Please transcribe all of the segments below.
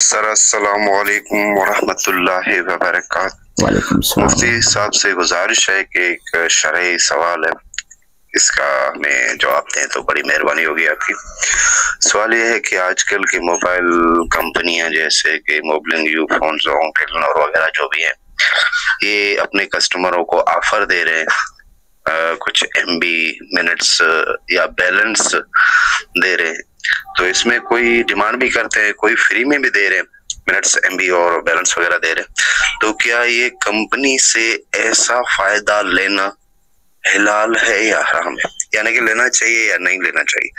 Sir अस्सलाम वालेकुम वरहमतुल्लाहि वबरकातुहू। वालेकुम सलाम। मुफ्ती साहब से गुजारिश है कि एक शरई सवाल है, इसका हमें जवाब दें तो बड़ी मेहरबानी होगी आपकी। सवाल यह है कि आजकल की मोबाइल कंपनियां जैसे कि मोबलिंग, यूफोन, टेलीनॉर वगैरह जो भी हैं, ये अपने कस्टमरों को ऑफर दे रहे हैं, कुछ MB मिनट्स या बैलेंस दे रहे हैं। तो इसमें कोई डिमांड भी करते हैं, कोई फ्री में भी दे रहे हैं, मिनट्स MB और बैलेंस वगैरह दे रहे हैं। तो क्या ये कंपनी से ऐसा फायदा लेना हिलाल है या हराम है, यानी कि लेना चाहिए या नहीं लेना चाहिए?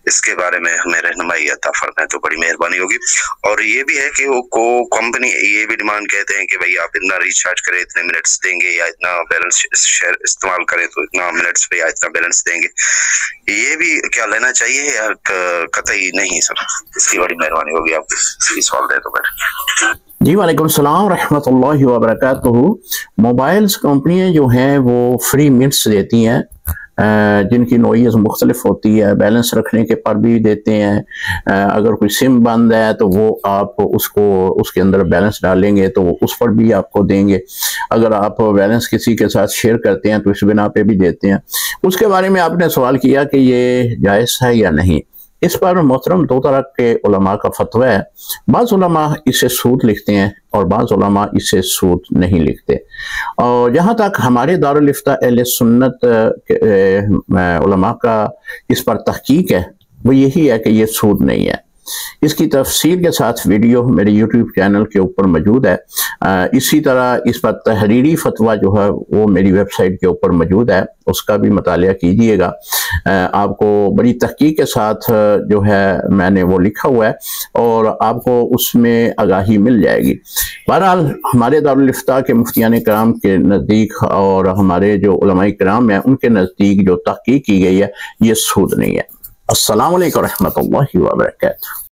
इसके बारे में हमें रहनुमाई अता फरमाएं तो बड़ी मेहरबानी होगी। और ये भी है कि वो कंपनी ये भी डिमांड कहते हैं कि भाई आप इतना रिचार्ज करें इतने मिनट्स देंगे, या इतना बैलेंस शेयर इस्तेमाल करें तो इतना मिनट्स पे या इतना बैलेंस देंगे। ये भी क्या लेना चाहिए या कतई नहीं? सर इसकी बड़ी मेहरबानी होगी, आप इसकी सवाल दे तो बैठे। जी वालेकुम सलाम रहमतुल्लाहि व बरकातुहू। मोबाइल्स कंपनियां जो हैं वो फ्री मिनट्स देती हैं, जिनकी नोइयत मुख्तलिफ होती है। बैलेंस रखने के पर भी देते हैं। अगर कोई सिम बंद है तो वो आप उसको उसके अंदर बैलेंस डालेंगे तो वो उस पर भी आपको देंगे। अगर आप बैलेंस किसी के साथ शेयर करते हैं तो इस बिना पे भी देते हैं। उसके बारे में आपने सवाल किया कि ये जायज़ है या नहीं। इस पर मोहतरम दो तरह के उलमा का फतवा है। बाज़ उलमा इसे सूद लिखते हैं और बाज़ उलमा इसे सूद नहीं लिखते। और जहाँ तक हमारे दारुल इफ्ता अहले सुन्नत उलमा का इस पर तहकीक है, वो यही है कि ये सूद नहीं है। इसकी तफसील के साथ वीडियो मेरे YouTube चैनल के ऊपर मौजूद है। इसी तरह इस पर तहरीरी फतवा जो है वो मेरी वेबसाइट के ऊपर मौजूद है, उसका भी मुतालिया कीजिएगा। आपको बड़ी तहकीक के साथ जो है मैंने वो लिखा हुआ है और आपको उसमें आगाही मिल जाएगी। बहरहाल हमारे दारुल इफ्ता के मुफ्तियान कराम के नज़दीक और हमारे जो उलमाए कराम हैं उनके नज़दीक जो तहकीक की गई है, ये सूद नहीं है। अस्सलाम वालेकुम रहमतुल्लाहि व बरकातुहू।